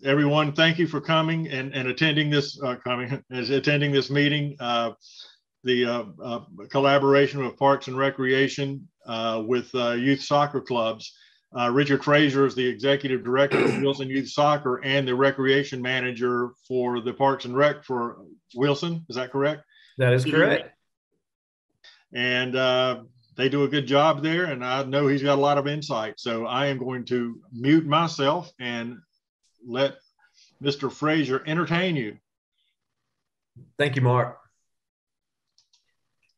everyone, thank you for coming and attending this attending this meeting. The collaboration with Parks and Recreation with youth soccer clubs. Richard Frazier is the executive director of Wilson Youth Soccer and the recreation manager for the Parks and Rec for Wilson. Is that correct? That is correct. And they do a good job there, and I know he's got a lot of insight. So I am going to mute myself and let Mr. Frazier entertain you. Thank you, Mark.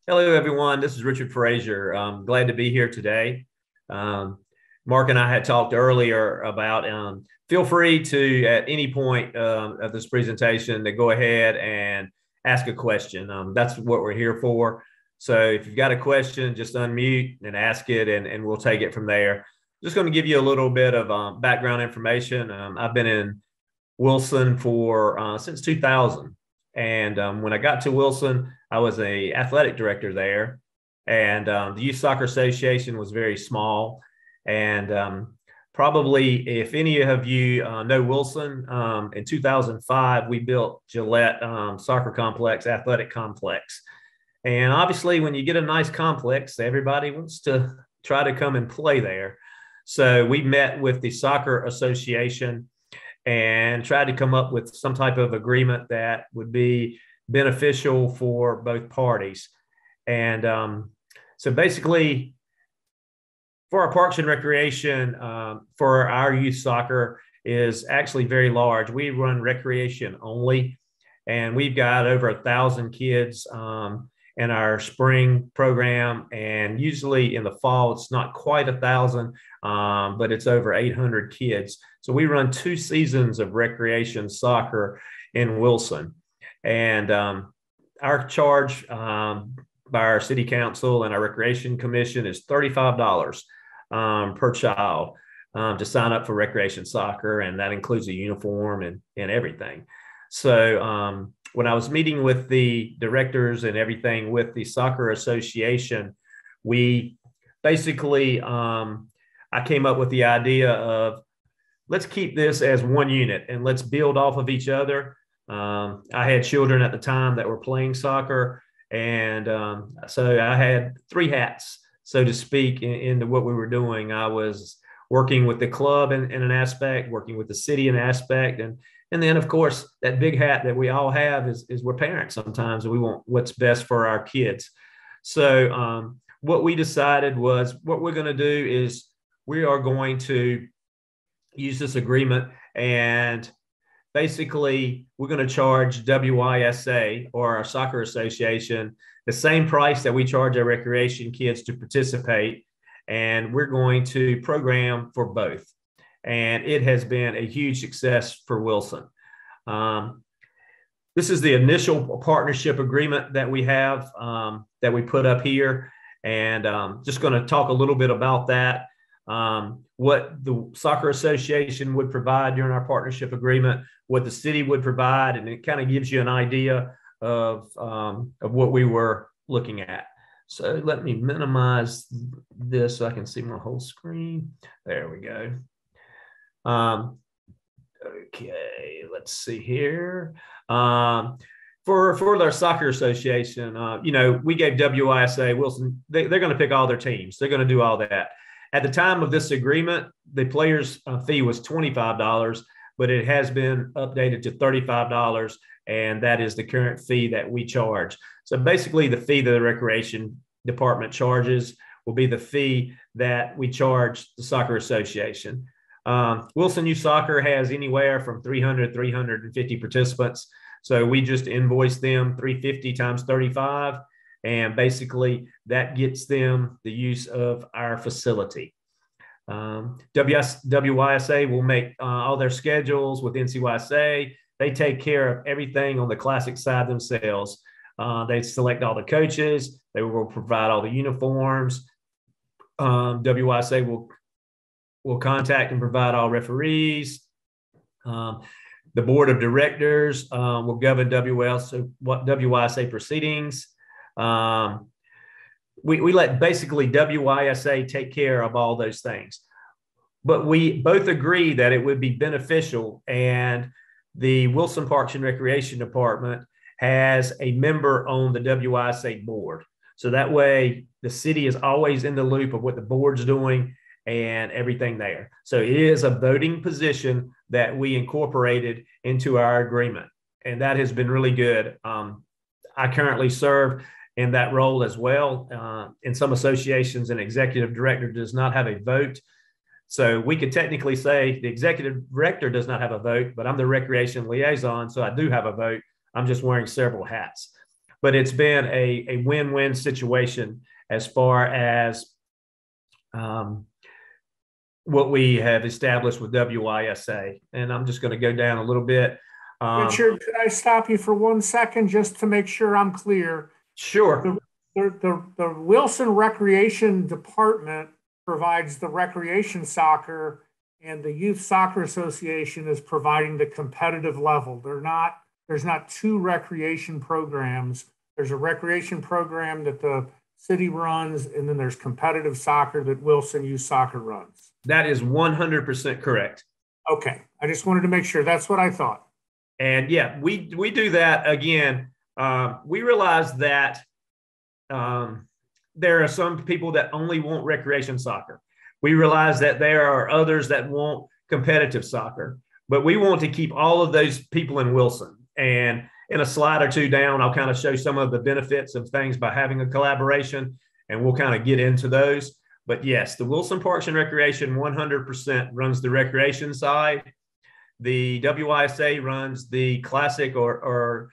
Hello, everyone. This is Richard Frazier. I'm glad to be here today. Mark and I had talked earlier about feel free to, at any point of this presentation, to go ahead and ask a question. That's what we're here for. So if you've got a question, just unmute and ask it, and we'll take it from there. Just going to give you a little bit of background information. I've been in Wilson for since 2000. And when I got to Wilson, I was an athletic director there. And the Youth Soccer Association was very small. And probably if any of you know Wilson, in 2005, we built Gillette Soccer Complex, Athletic Complex. And obviously, when you get a nice complex, everybody wants to try to come and play there. So we met with the Soccer Association and tried to come up with some type of agreement that would be beneficial for both parties. And so basically, for our Parks and Recreation, for our youth soccer is actually very large. We run recreation only, and we've got over 1,000 kids in our spring program. And usually in the fall, it's not quite 1,000, but it's over 800 kids. So we run 2 seasons of recreation soccer in Wilson. And our charge by our city council and our recreation commission is $35 per child to sign up for recreation soccer. And that includes a uniform and everything. So when I was meeting with the directors and everything with the Soccer Association, we basically, I came up with the idea of, let's keep this as one unit and let's build off of each other. I had children at the time that were playing soccer. And so I had 3 hats, so to speak, into what we were doing. I was working with the club in an aspect, working with the city in an aspect. And then, of course, that big hat that we all have is we're parents sometimes, and we want what's best for our kids. So what we decided was what we're going to do is we are going to use this agreement, and basically we're going to charge WYSA, or our Soccer Association, the same price that we charge our recreation kids to participate. And we're going to program for both. And it has been a huge success for Wilson. This is the initial partnership agreement that we have, that we put up here. And just going to talk a little bit about that, what the Soccer Association would provide during our partnership agreement, what the city would provide, and it kind of gives you an idea of what we were looking at. So let me minimize this so I can see my whole screen. There we go. Okay, let's see here. For their Soccer Association, we gave WISA Wilson, they're going to pick all their teams. They're going to do all that. At the time of this agreement, the player's fee was $25, but it has been updated to $35, and that is the current fee that we charge. So basically, the fee that the recreation department charges will be the fee that we charge the Soccer Association. Wilson Youth Soccer has anywhere from 300, 350 participants. So we just invoice them $350 times 35. And basically that gets them the use of our facility. WYSA will make all their schedules with NCYSA. They take care of everything on the classic side themselves. They select all the coaches. They will provide all the uniforms. WYSA will contact and provide all referees. The board of directors will govern WYSA proceedings. We let basically WYSA take care of all those things. but we both agree that it would be beneficial. And the Wilson Parks and Recreation Department has a member on the WISA board. So that way the city is always in the loop of what the board's doing and everything there. So it is a voting position that we incorporated into our agreement. And that has been really good. I currently serve in that role as well. In some associations, an executive director does not have a vote. So we could technically say the executive director does not have a vote, but I'm the recreation liaison, so I do have a vote. I'm just wearing several hats. But it's been a win-win situation as far as what we have established with WISA. And I'm just going to go down a little bit. Richard, could I stop you for 1 second just to make sure I'm clear? Sure. The Wilson Recreation Department provides the recreation soccer, and the Youth Soccer Association is providing the competitive level. There's not two recreation programs. There's a recreation program that the city runs, and then there's competitive soccer that Wilson Youth Soccer runs. That is 100% correct. Okay. I just wanted to make sure. That's what I thought. And yeah, we do that again. We realize that there are some people that only want recreation soccer. We realize that there are others that want competitive soccer, but we want to keep all of those people in Wilson. And in a slide or two down, I'll kind of show some of the benefits of things by having a collaboration, and we'll kind of get into those. But yes, the Wilson Parks and Recreation 100% runs the recreation side. The WISA runs the classic or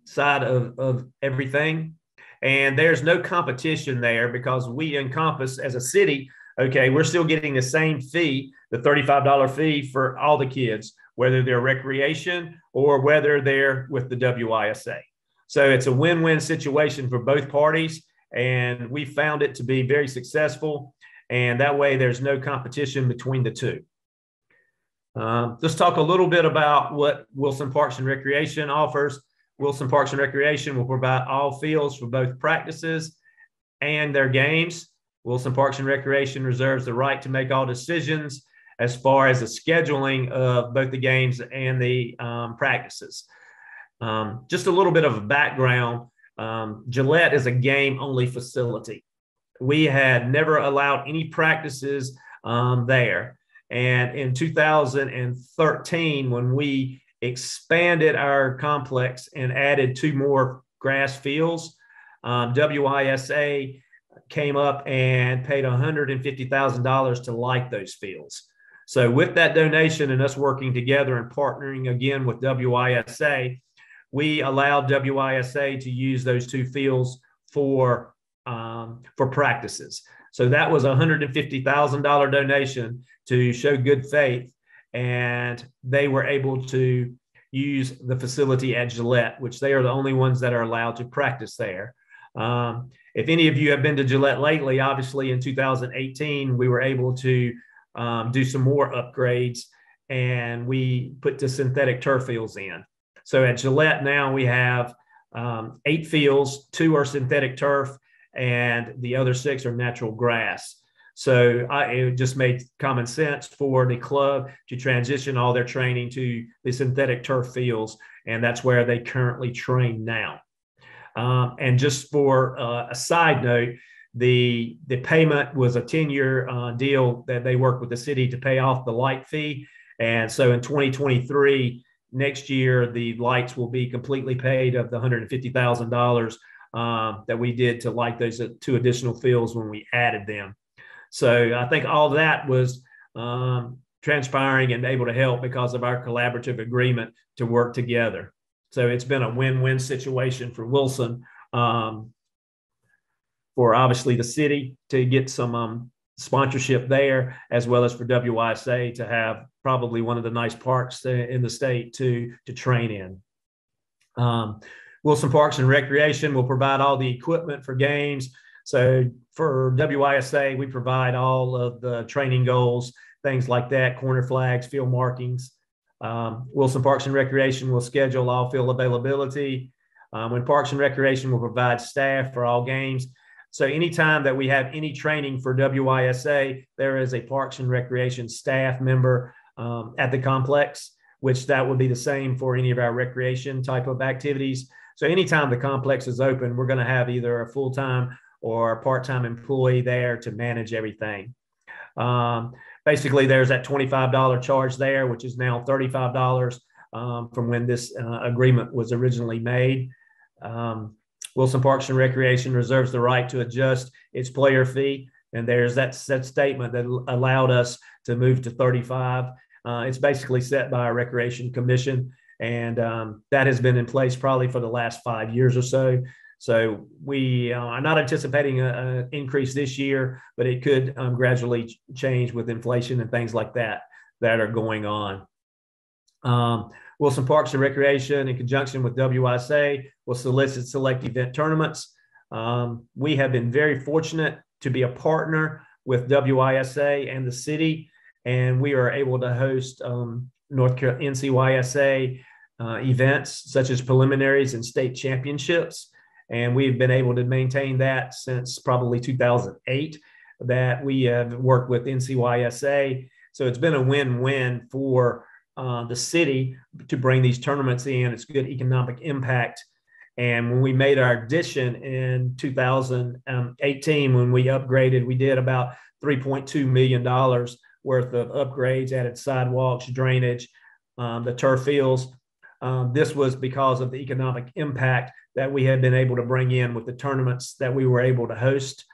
side of everything. And there's no competition there because we encompass as a city, okay, we're still getting the same fee, the $35 fee for all the kids, whether they're recreation or whether they're with the WISA. So it's a win-win situation for both parties. And we found it to be very successful. And that way there's no competition between the two. Let's talk a little bit about what Wilson Parks and Recreation offers. Wilson Parks and Recreation will provide all fields for both practices and their games. Wilson Parks and Recreation reserves the right to make all decisions as far as the scheduling of both the games and the practices. Just a little bit of a background. Gillette is a game-only facility. We had never allowed any practices there. And in 2013, when we expanded our complex and added 2 more grass fields, WISA came up and paid $150,000 to light those fields. So with that donation and us working together and partnering again with WISA, we allowed WISA to use those 2 fields for practices. So that was a $150,000 donation to show good faith, and they were able to use the facility at Gillette, which they are the only ones that are allowed to practice there. If any of you have been to Gillette lately, obviously in 2018, we were able to do some more upgrades, and we put the synthetic turf fields in. So at Gillette now we have 8 fields, 2 are synthetic turf, and the other 6 are natural grass. So it just made common sense for the club to transition all their training to the synthetic turf fields, and that's where they currently train now. And just for a side note, the payment was a 10-year deal that they worked with the city to pay off the light fee. And so in 2023, next year, the lights will be completely paid of the $150,000 that we did to light those 2 additional fields when we added them. So I think all that was transpiring and able to help because of our collaborative agreement to work together. So it's been a win-win situation for Wilson, for obviously the city to get some sponsorship there, as well as for WISA to have probably one of the nice parks in the state to train in. Wilson Parks and Recreation will provide all the equipment for games. So for WISA, we provide all of the training goals, things like that, corner flags, field markings. Wilson Parks and Recreation will schedule all field availability. When Parks and Recreation will provide staff for all games, So anytime that we have any training for WISA, there is a Parks and Recreation staff member at the complex, which that would be the same for any of our recreation type of activities. So anytime the complex is open, we're going to have either a full-time or a part-time employee there to manage everything. Basically, there's that $25 charge there, which is now $35 from when this agreement was originally made. Wilson Parks and Recreation reserves the right to adjust its player fee, and there's that statement that allowed us to move to $35. It's basically set by a Recreation Commission, and that has been in place probably for the last 5 years or so. So we are not anticipating an increase this year, but it could gradually change with inflation and things like that are going on. Wilson Parks and Recreation, in conjunction with WISA, will solicit select event tournaments. We have been very fortunate to be a partner with WISA and the city, and we are able to host NCYSA events such as preliminaries and state championships. And we've been able to maintain that since probably 2008 that we have worked with NCYSA. So it's been a win-win for the city to bring these tournaments in. It's good economic impact. And when we made our addition in 2018, when we upgraded, we did about $3.2 million worth of upgrades, added sidewalks, drainage, the turf fields. This was because of the economic impact that we had been able to bring in with the tournaments that we were able to host.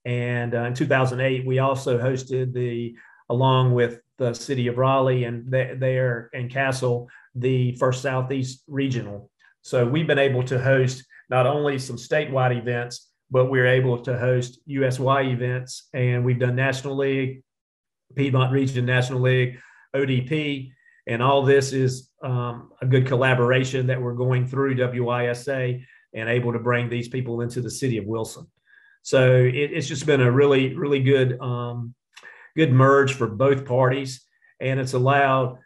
And in 2008, we also hosted along with the city of Raleigh and Castle, the first Southeast Regional. So we've been able to host not only some statewide events, but we're able to host USY events. And we've done National League, Piedmont Region National League, ODP, and all this is a good collaboration that we're going through WISA and able to bring these people into the city of Wilson. So it's just been a really, really good, good merge for both parties. And it's allowed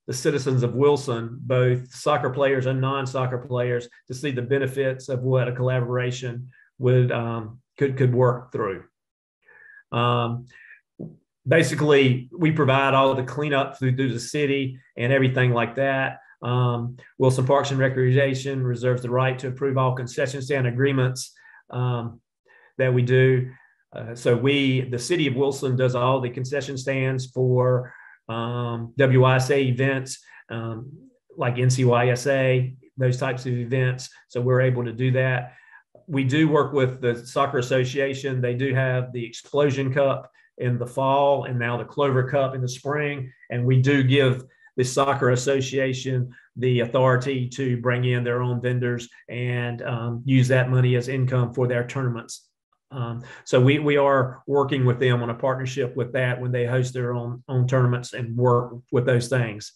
the citizens of Wilson, both soccer players and non-soccer players, to see the benefits of what a collaboration could work through. Basically, we provide all the cleanup through the city and everything like that. Wilson Parks and Recreation reserves the right to approve all concession stand agreements that we do. So the city of Wilson does all the concession stands for WISA events, like NCYSA, those types of events. So we're able to do that. We do work with the Soccer Association. They do have the Explosion Cup in the fall and now the Clover Cup in the spring. And we do give the Soccer Association the authority to bring in their own vendors and use that money as income for their tournaments. So we are working with them on a partnership with that when they host their own tournaments and work with those things.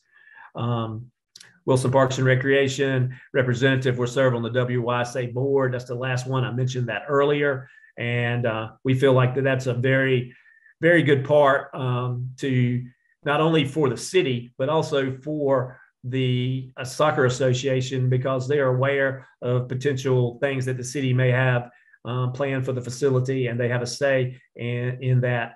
Wilson Parks and Recreation representative will serve on the WISA board. That's the last one. I mentioned that earlier. And we feel like that's a very, very good part to not only for the city, but also for the Soccer Association, because they are aware of potential things that the city may have planned for the facility, and they have a say in that.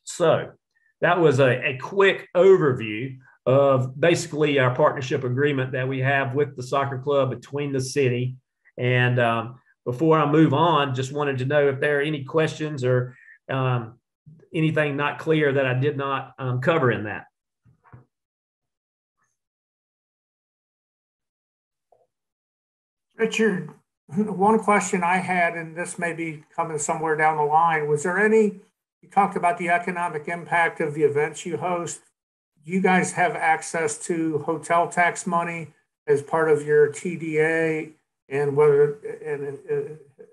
So that was a quick overview of basically our partnership agreement that we have with the soccer club between the city. And before I move on, just wanted to know if there are any questions or anything not clear that I did not cover in that. Richard, one question I had, and this may be coming somewhere down the line, was there you talked about the economic impact of the events you host. Do you guys have access to hotel tax money as part of your TDA, and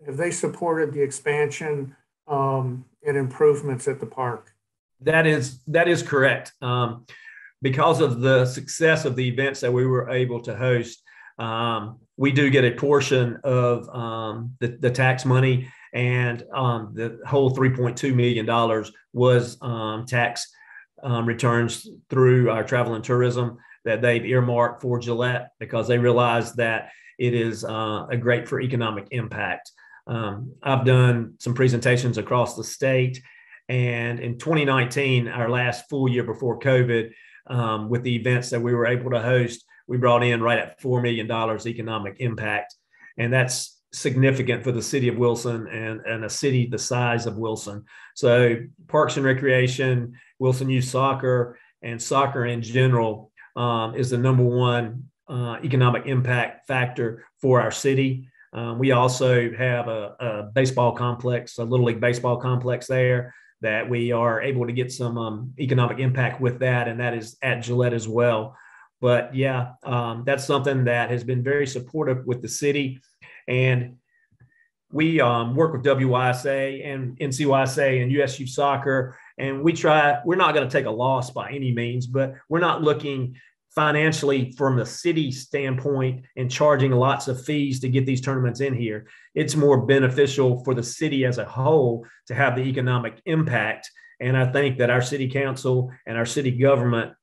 have they supported the expansion and improvements at the park? That is correct. Because of the success of the events that we were able to host, we do get a portion of the tax money, and the whole $3.2 million was tax returns through our travel and tourism that they've earmarked for Gillette, because they realize that it is great for economic impact. I've done some presentations across the state. And in 2019, our last full year before COVID, with the events that we were able to host, we brought in right at $4 million economic impact. And that's significant for the city of Wilson and a city the size of Wilson. So Parks and Recreation, Wilson Youth Soccer, and soccer in general is the number one economic impact factor for our city. We also have a baseball complex, a Little League baseball complex there that we are able to get some economic impact with that, and that is at Gillette as well. But yeah, that's something that has been very supportive with the city. And we work with WYSA and NCYSA and US Youth Soccer, and we're not going to take a loss by any means, but we're not looking financially from the city standpoint and charging lots of fees to get these tournaments in here. It's more beneficial for the city as a whole to have the economic impact. And I think that our city council and our city government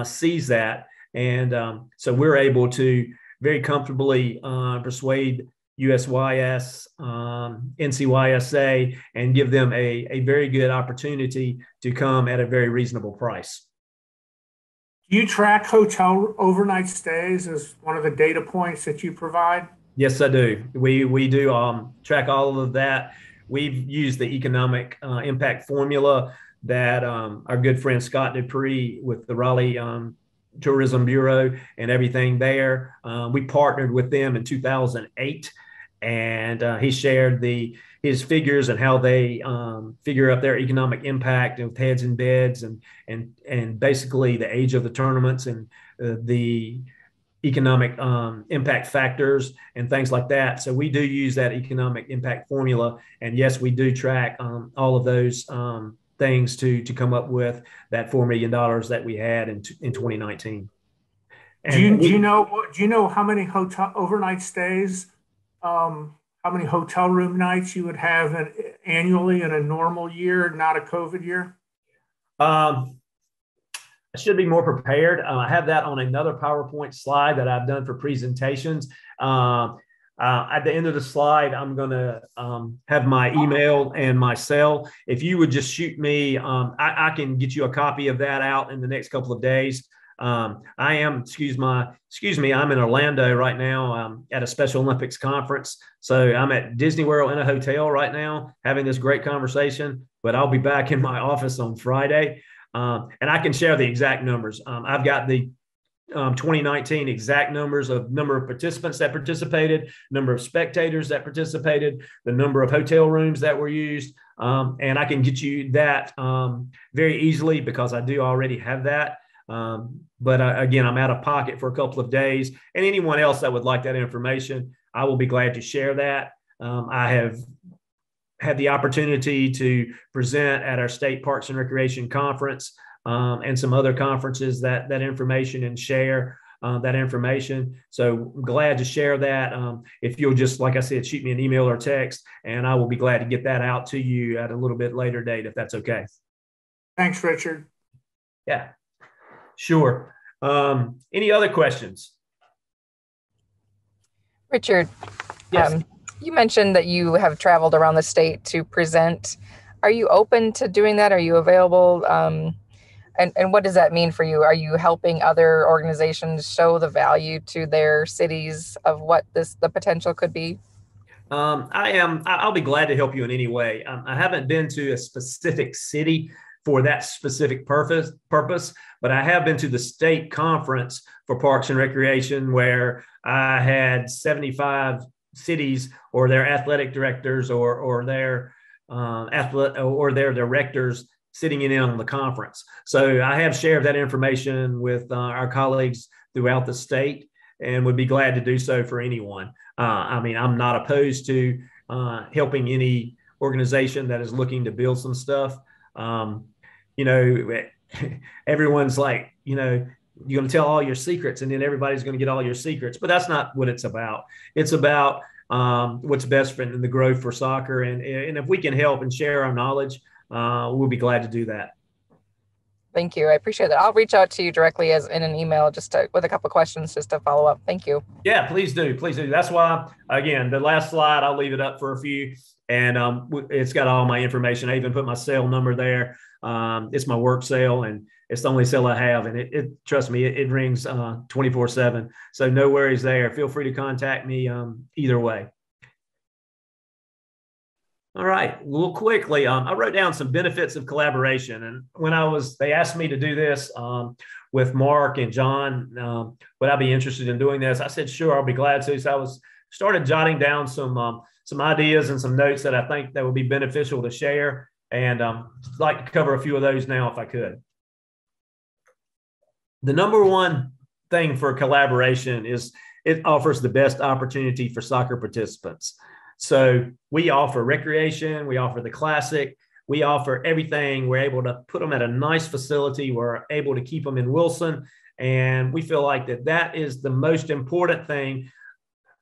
sees that. And so we're able to very comfortably persuade USYS, NCYSA, and give them a very good opportunity to come at a very reasonable price. Do you track hotel overnight stays as one of the data points that you provide? Yes, I do. We do track all of that. We've used the economic impact formula that our good friend Scott Dupree with the Raleigh Tourism Bureau and everything there. We partnered with them in 2008, and he shared his figures and how they figure up their economic impact with heads and beds and basically the age of the tournaments and the economic impact factors and things like that. So we do use that economic impact formula, and yes, we do track all of those things to come up with that $4 million that we had in 2019. Do you know how many hotel overnight stays, how many hotel room nights you would have annually in a normal year, not a COVID year? I should be more prepared. I have that on another PowerPoint slide that I've done for presentations. At the end of the slide, I'm going to have my email and my cell. If you would just shoot me, I can get you a copy of that out in the next couple of days. I'm in Orlando right now at a Special Olympics conference. So I'm at Disney World in a hotel right now having this great conversation, but I'll be back in my office on Friday. And I can share the exact numbers. I've got the 2019 exact numbers of number of participants that participated, number of spectators that participated, the number of hotel rooms that were used. And I can get you that very easily because I do already have that. But again, I'm out of pocket for a couple of days, and anyone else that would like that information, I will be glad to share that. I have had the opportunity to present at our state Parks and Recreation conference and some other conferences that information and share that information. So I'm glad to share that. If you'll just, like I said, shoot me an email or text, and I will be glad to get that out to you at a little bit later date, if that's okay. Thanks, Richard. Yeah. Sure. Any other questions? Richard, yes. You mentioned that you have traveled around the state to present. Are you open to doing that? Are you available? And what does that mean for you? Are you helping other organizations show the value to their cities of what the potential could be? I am. I'll be glad to help you in any way. I haven't been to a specific city for that specific purpose, but I have been to the state conference for Parks and Recreation where I had 75 cities or their athletic directors or their their directors sitting in on the conference. So I have shared that information with our colleagues throughout the state and would be glad to do so for anyone. I'm not opposed to helping any organization that is looking to build some stuff. Everyone's like, you're going to tell all your secrets and then everybody's going to get all your secrets, but that's not what it's about. It's about what's best for the growth for soccer. And if we can help and share our knowledge, we'll be glad to do that. Thank you. I appreciate that. I'll reach out to you directly as in an email with a couple of questions just to follow up. Thank you. Yeah, please do. Please do. That's why, again, the last slide, I'll leave it up for a few, and it's got all my information. I even put my cell number there. It's my work cell, and it's the only cell I have. And it trust me, it rings 24/7. So no worries there. Feel free to contact me either way. All right, real quickly, I wrote down some benefits of collaboration. And when they asked me to do this with Mark and John, would I be interested in doing this? I said, sure, I'll be glad to. So I started jotting down some ideas and some notes that I think that would be beneficial to share. And I'd like to cover a few of those now if I could. The number one thing for collaboration is it offers the best opportunity for soccer participants. So we offer recreation, we offer the classic, we offer everything. We're able to put them at a nice facility. We're able to keep them in Wilson. And we feel like that is the most important thing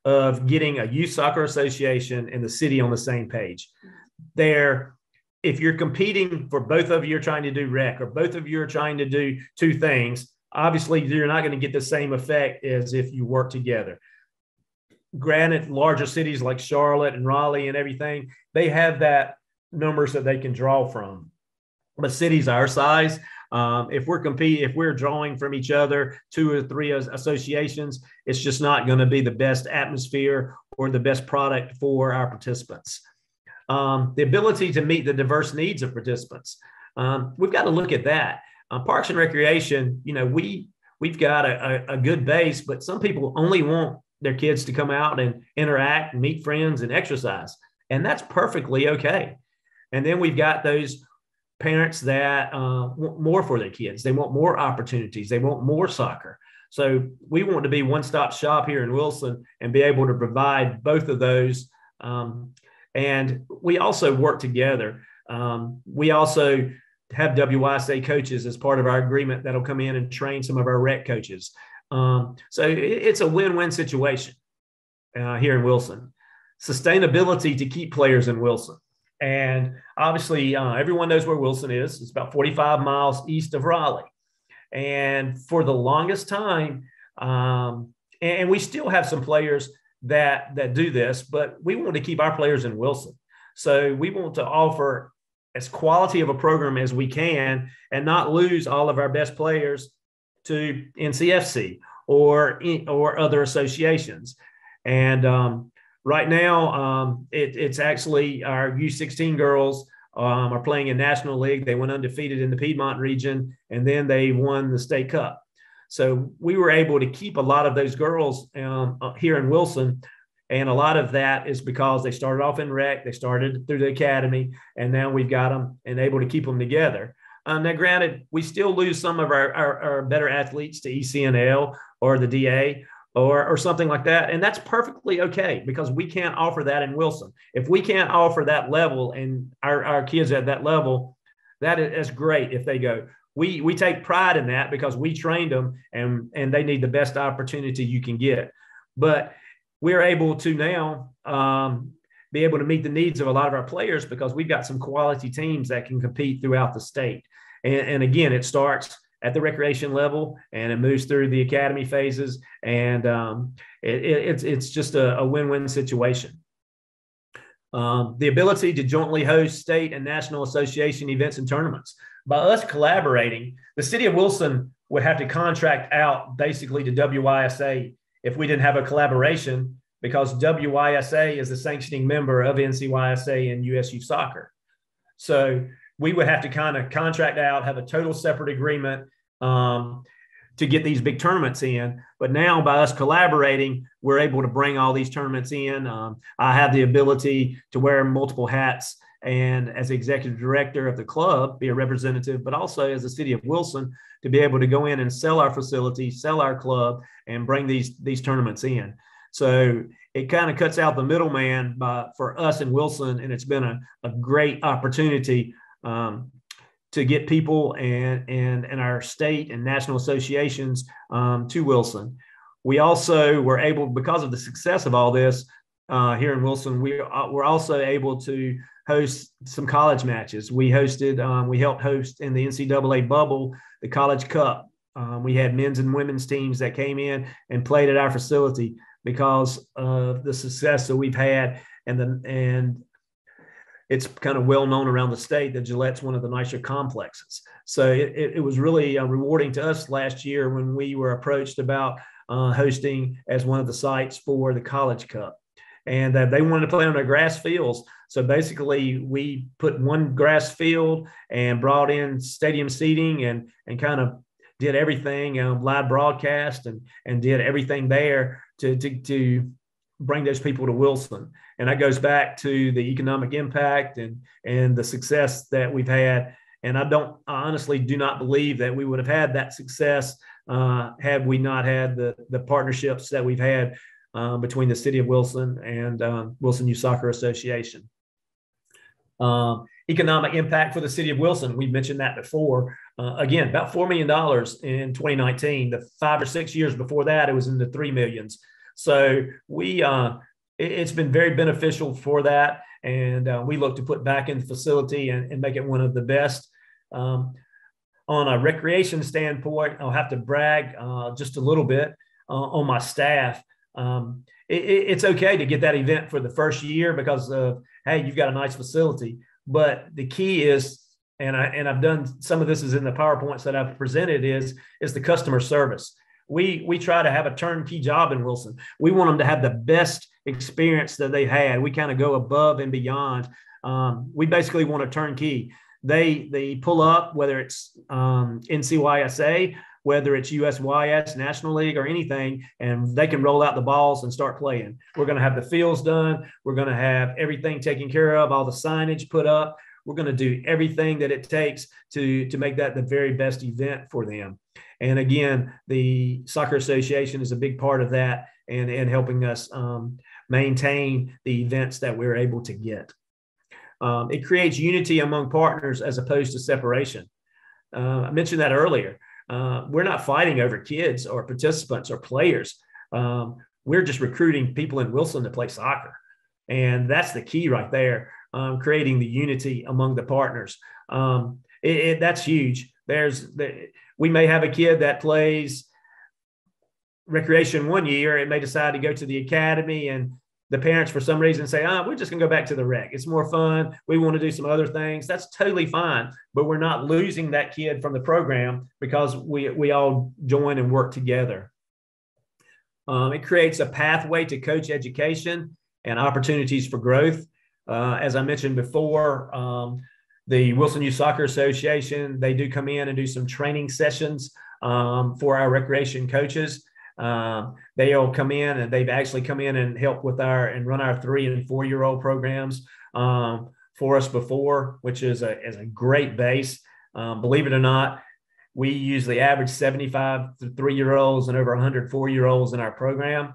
of getting a youth soccer association and the city on the same page. If you're competing for both of you are trying to do rec, or both of you are trying to do two things, obviously you're not going to get the same effect as if you work together. Granted, larger cities like Charlotte and Raleigh and everything, they have that numbers that they can draw from. But cities our size, if we're drawing from each other, 2 or 3 associations, it's just not going to be the best atmosphere or the best product for our participants. The ability to meet the diverse needs of participants. We've got to look at that. Parks and Recreation, we've got a good base, but some people only want their kids to come out and interact and meet friends and exercise. And that's perfectly okay. And then we've got those parents that want more for their kids. They want more opportunities. They want more soccer. So we want to be one-stop shop here in Wilson and be able to provide both of those. And we also work together. We also have WYSA coaches as part of our agreement that'll come in and train some of our rec coaches. So it's a win-win situation here in Wilson. Sustainability to keep players in Wilson. And obviously, everyone knows where Wilson is. It's about 45 miles east of Raleigh. And for the longest time, and we still have some players that do this, but we want to keep our players in Wilson. So we want to offer as quality of a program as we can and not lose all of our best players to NCFC or other associations. And right now, it's actually our U16 girls are playing in National League. They went undefeated in the Piedmont region, and then they won the state cup. So we were able to keep a lot of those girls here in Wilson. And a lot of that is because they started off in rec, they started through the academy, and now we've got them and able to keep them together. Now, granted, we still lose some of our better athletes to ECNL or the DA or something like that. And that's perfectly okay because we can't offer that in Wilson. If we can't offer that level and our kids at that level, that's great if they go. We take pride in that because we trained them and they need the best opportunity you can get. But we're able to now be able to meet the needs of a lot of our players because we've got some quality teams that can compete throughout the state. And again, it starts at the recreation level and it moves through the academy phases. And it's just a win-win situation. The ability to jointly host state and national association events and tournaments. By us collaborating, the city of Wilson would have to contract out basically to WYSA if we didn't have a collaboration, because WYSA is the sanctioning member of NCYSA and USU Soccer. So we would have to kind of contract out, have a total separate agreement to get these big tournaments in. But now by us collaborating, we're able to bring all these tournaments in. I have the ability to wear multiple hats and as executive director of the club, be a representative, but also as the city of Wilson to be able to go in and sell our facility, sell our club, and bring these tournaments in. So it kind of cuts out the middleman for us in Wilson, and it's been a great opportunity to get people and our state and national associations to Wilson. We also were able, because of the success of all this, here in Wilson, we're also able to host some college matches. We helped host in the NCAA bubble, the College Cup. We had men's and women's teams that came in and played at our facility because of the success that we've had, and it's kind of well known around the state that Gillette's one of the nicer complexes. So it was really rewarding to us last year when we were approached about hosting as one of the sites for the College Cup. And they wanted to play on their grass fields. So basically, we put one grass field and brought in stadium seating and kind of did everything, live broadcast and did everything there to bring those people to Wilson. And that goes back to the economic impact and the success that we've had. And I honestly do not believe that we would have had that success had we not had the partnerships that we've had between the city of Wilson and Wilson Youth Soccer Association. Economic impact for the city of Wilson, we've mentioned that before. Again, about $4 million in 2019. The 5 or 6 years before that, it was in the $3 million. So it's been very beneficial for that. And we look to put back in the facility and make it one of the best. On a recreation standpoint, I'll have to brag just a little bit on my staff. It's okay to get that event for the first year because of, hey, you've got a nice facility. But the key is, and I've done some of this is in the PowerPoints that I've presented, is the customer service. We try to have a turnkey job in Wilson. We want them to have the best experience that they've had. We kind of go above and beyond. We basically want a turnkey. They pull up, whether it's NCYSA, whether it's USYS, National League, or anything, and they can roll out the balls and start playing. We're going to have the fields done. We're going to have everything taken care of, all the signage put up. We're going to do everything that it takes to make that the very best event for them. And again, the Soccer Association is a big part of that and helping us maintain the events that we're able to get. It creates unity among partners as opposed to separation. I mentioned that earlier. We're not fighting over kids or participants or players. We're just recruiting people in Wilson to play soccer. And that's the key right there, creating the unity among the partners. That's huge. We may have a kid that plays recreation one year and may decide to go to the academy, and the parents for some reason say, we're just going to go back to the rec. It's more fun. We want to do some other things. That's totally fine. But we're not losing that kid from the program because we all join and work together. It creates a pathway to coach education and opportunities for growth. As I mentioned before, the Wilson Youth Soccer Association, they do come in and do some training sessions for our recreation coaches. They'll come in and they've actually come in and helped with and run our 3 and 4 year old programs for us before, which is a great base. Believe it or not, we usually average 75 to 3 year olds and over 100 4 year olds in our program.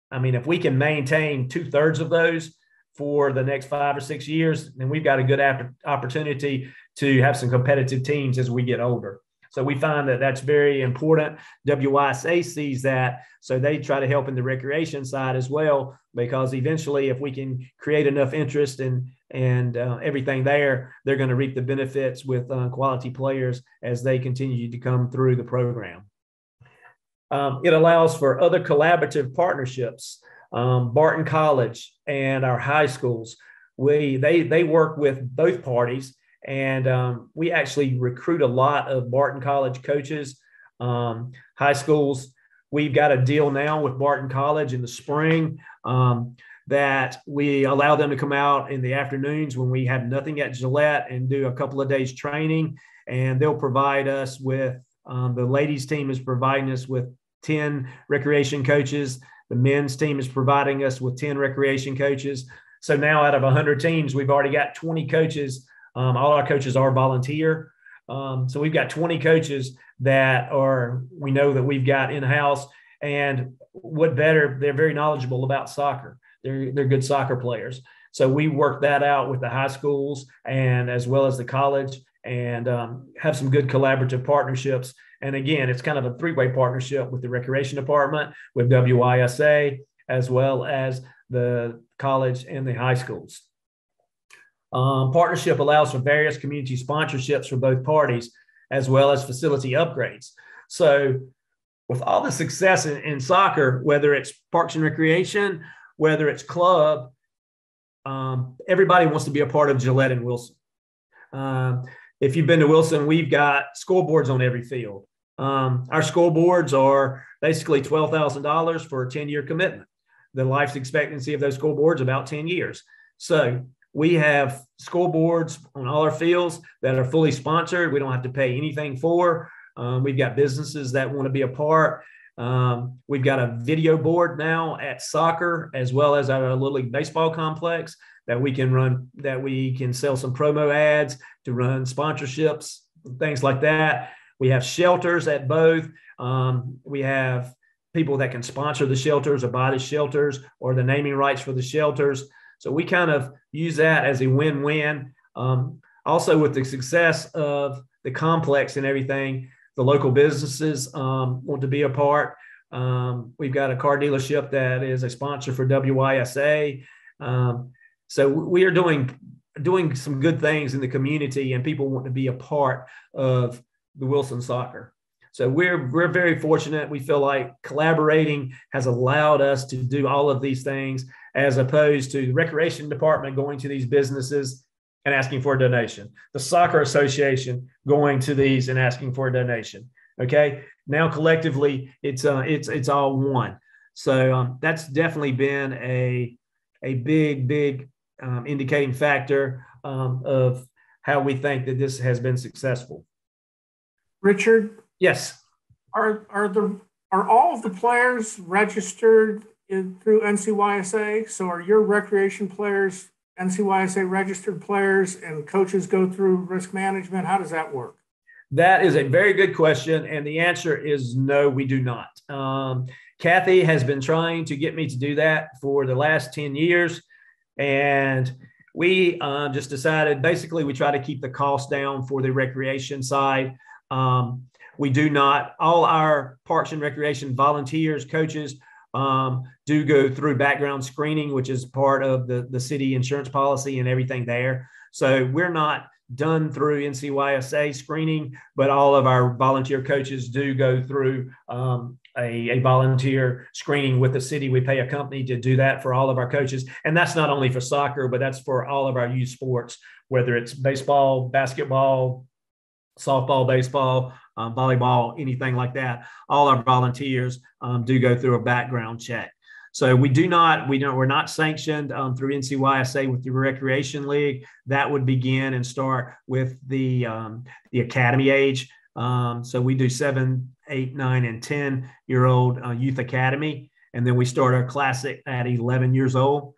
I mean, if we can maintain 2/3 of those for the next 5 or 6 years, then we've got a good opportunity to have some competitive teams as we get older. So we find that that's very important. WYSA sees that, so they try to help in the recreation side as well, because eventually if we can create enough interest and everything there, they're going to reap the benefits with quality players as they continue to come through the program. It allows for other collaborative partnerships. Barton College and our high schools, they work with both parties. And we actually recruit a lot of Barton College coaches. High schools, we've got a deal now with Barton College in the spring that we allow them to come out in the afternoons when we have nothing at Gillette and do a couple of days training. And they'll provide us with, the ladies team is providing us with 10 recreation coaches. The men's team is providing us with 10 recreation coaches. So now out of 100 teams, we've already got 20 coaches. All our coaches are volunteer. So we've got 20 coaches that we know that we've got in-house. And what better, they're very knowledgeable about soccer. They're good soccer players. So we work that out with the high schools and as well as the college, and have some good collaborative partnerships. And again, it's kind of a 3-way partnership with the recreation department, with WYSA, as well as the college, and the high schools. Partnership allows for various community sponsorships for both parties, as well as facility upgrades. So with all the success in soccer, whether it's Parks and Recreation, whether it's club, everybody wants to be a part of Gillette and Wilson. If you've been to Wilson, we've got scoreboards on every field. Our scoreboards are basically $12,000 for a 10-year commitment. The life expectancy of those scoreboards is about 10 years. So we have scoreboards on all our fields that are fully sponsored. We don't have to pay anything for. We've got businesses that want to be a part. We've got a video board now at soccer, as well as our Little League baseball complex, that we can run, that we can sell some promo ads to run sponsorships, things like that. We have shelters at both. We have people that can sponsor the shelters or buy the shelters or the naming rights for the shelters. So we kind of use that as a win-win. Also, with the success of the complex and everything, the local businesses want to be a part. We've got a car dealership that is a sponsor for WYSA. So we are doing some good things in the community, and people want to be a part of the Wilson Soccer. So we're very fortunate. We feel like collaborating has allowed us to do all of these things, as opposed to the recreation department going to these businesses and asking for a donation, the soccer association going to these and asking for a donation. Okay, now collectively it's all one. So that's definitely been a big indicating factor of how we think that this has been successful. Richard? Yes. Are all of the players registered through NCYSA? So are your recreation players NCYSA registered players, and coaches go through risk management? How does that work? That is a very good question, and the answer is no, we do not. Kathy has been trying to get me to do that for the last 10 years, and we just decided, basically, we try to keep the cost down for the recreation side. We do not, all our Parks and Recreation volunteers, coaches, do go through background screening, which is part of the city insurance policy and everything there. So we're not done through NCYSA screening, but all of our volunteer coaches do go through a volunteer screening with the city. We pay a company to do that for all of our coaches. And that's not only for soccer, but that's for all of our youth sports, whether it's baseball, basketball, softball, baseball, volleyball, anything like that. All our volunteers do go through a background check. So we're not sanctioned through NCYSA with the Recreation League. That would begin and start with the academy age. So we do 7, 8, 9, and 10-year-old youth academy, and then we start our classic at 11 years old.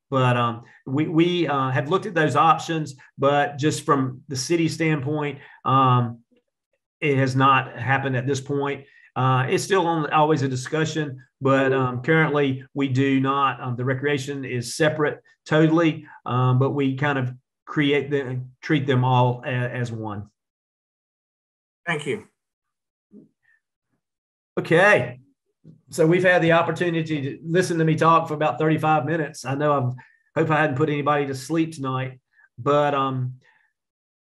But we have looked at those options, but just from the city standpoint, it has not happened at this point. It's still always a discussion, but currently we do not. The recreation is separate totally, but we kind of treat them all as one. Thank you. Okay. So we've had the opportunity to listen to me talk for about 35 minutes. I know hope I hadn't put anybody to sleep tonight, but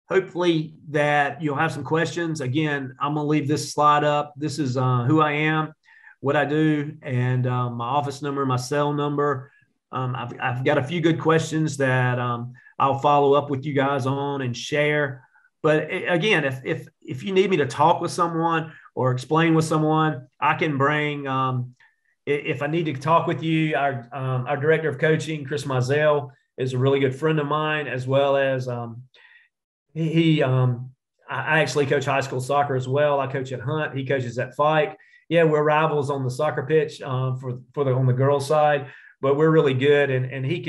hopefully that you'll have some questions. Again, I'm going to leave this slide up. This is who I am, what I do, and my office number, my cell number. I've got a few good questions that I'll follow up with you guys on and share. But again, if you need me to talk with someone or explain with someone, I can bring, if I need to talk with you, our director of coaching, Chris Mizell, is a really good friend of mine, as well as I actually coach high school soccer as well. I coach at Hunt. He coaches at Fike. Yeah, we're rivals on the soccer pitch on the girls' side, but we're really good. And he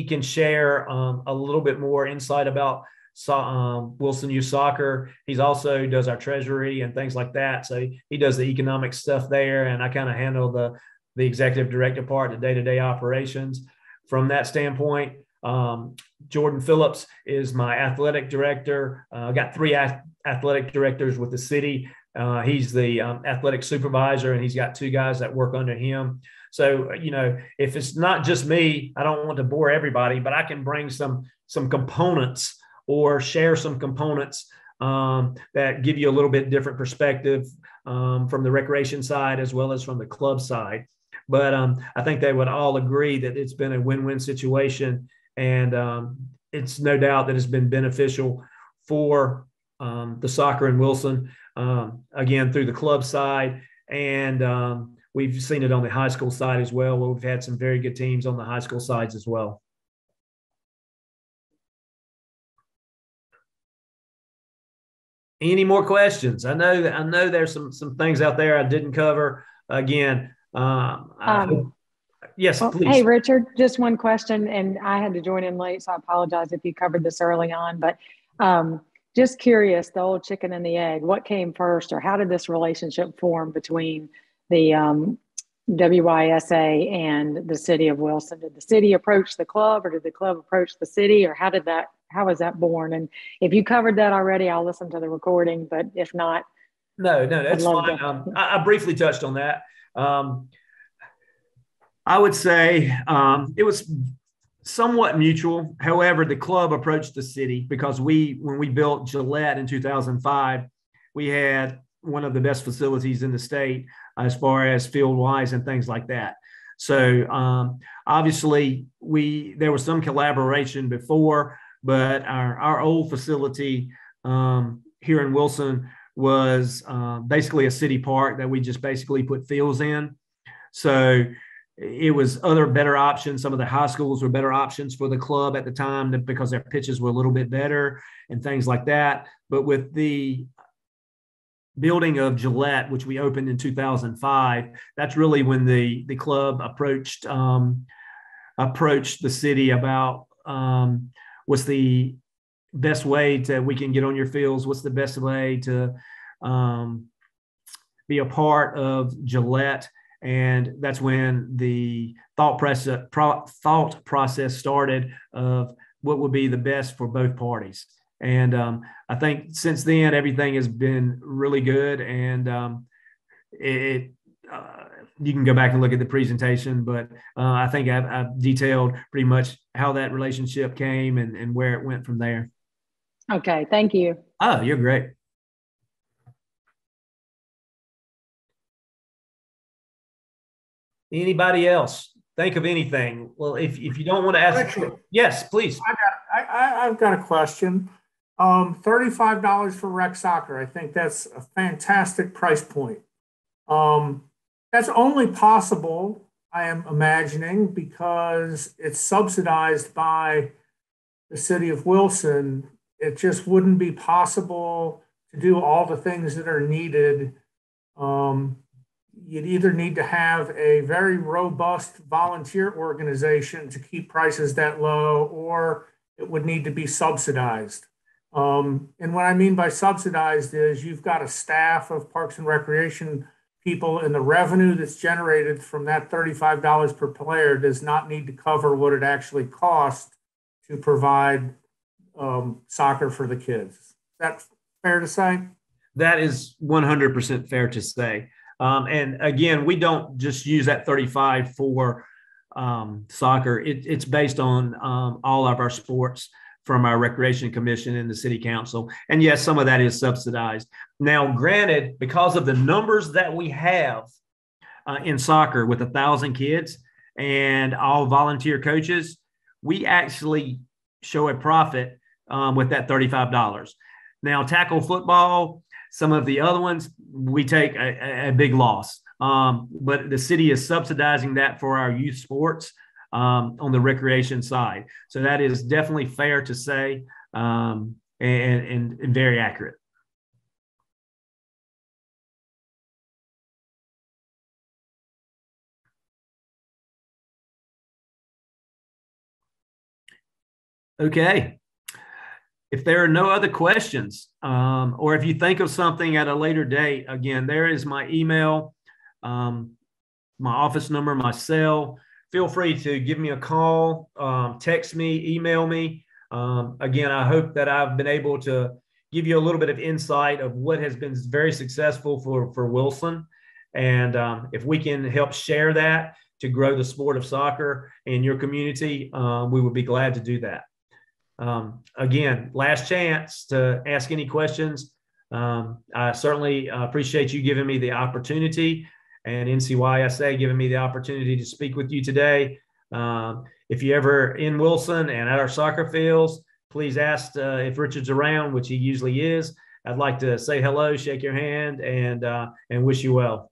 can share a little bit more insight about Wilson Youth Soccer. He's also does our treasury and things like that. So he does the economic stuff there, and I kind of handle the executive director part, the day-to-day operations. From that standpoint, Jordan Phillips is my athletic director. I've got 3 athletic directors with the city. He's the athletic supervisor, and he's got 2 guys that work under him. So, if it's not just me, I don't want to bore everybody, but I can bring some components or share some components that give you a little bit different perspective from the recreation side as well as from the club side. But I think they would all agree that it's been a win-win situation, and it's no doubt that it's been beneficial for the soccer in Wilson, again, through the club side. And we've seen it on the high school side as well, where we've had some very good teams on the high school sides as well. Any more questions? I know there's some things out there I didn't cover. Again, yes, well, please. Hey, Richard, just one question, and I had to join in late, so I apologize if you covered this early on, but just curious, the old chicken and the egg, what came first, or how did this relationship form between the WYSA and the city of Wilson? Did the city approach the club, or did the club approach the city, or how was that born? And if you covered that already, I'll listen to the recording, but if not. No, that's fine. I briefly touched on that. I would say it was somewhat mutual. However, the club approached the city because when we built Gillette in 2005, we had one of the best facilities in the state as far as field wise and things like that. So obviously there was some collaboration before, but our old facility here in Wilson was basically a city park that we just basically put fields in. So it was other better options. Some of the high schools were better options for the club at the time because their pitches were a little bit better and things like that. But with the building of Gillette, which we opened in 2005, that's really when the club approached the city about what's the best way we can get on your fields, what's the best way to be a part of Gillette. And that's when the thought process started of what would be the best for both parties. And I think since then, everything has been really good. And you can go back and look at the presentation, but I think I've detailed pretty much how that relationship came and where it went from there. Okay, thank you. Oh, you're great. Anybody else think of anything? Well, if you don't want to ask, yes, please. I've got a question. $35 for rec soccer. I think that's a fantastic price point. That's only possible, I am imagining, because it's subsidized by the city of Wilson. It just wouldn't be possible to do all the things that are needed. You'd either need to have a very robust volunteer organization to keep prices that low, or it would need to be subsidized. And what I mean by subsidized is you've got a staff of Parks and Recreation people, and the revenue that's generated from that $35 per player does not need to cover what it actually costs to provide soccer for the kids. Is that fair to say? That is 100% fair to say. And again, we don't just use that 35 for soccer. It's based on all of our sports from our Recreation Commission and the City Council. And yes, some of that is subsidized. Now, granted, because of the numbers that we have in soccer with 1,000 kids and all volunteer coaches, we actually show a profit with that $35. Now, tackle football, some of the other ones, we take a big loss. But the city is subsidizing that for our youth sports on the recreation side. So that is definitely fair to say and very accurate. Okay. If there are no other questions, or if you think of something at a later date, again, there is my email, my office number, my cell. Feel free to give me a call, text me, email me. Again, I hope that I've been able to give you a little bit of insight of what has been very successful for Wilson. And if we can help share that to grow the sport of soccer in your community, we would be glad to do that. Again, last chance to ask any questions. I certainly appreciate you giving me the opportunity, and NCYSA giving me the opportunity to speak with you today. If you're ever in Wilson and at our soccer fields, please ask if Richard's around, which he usually is. I'd like to say hello, shake your hand, and wish you well.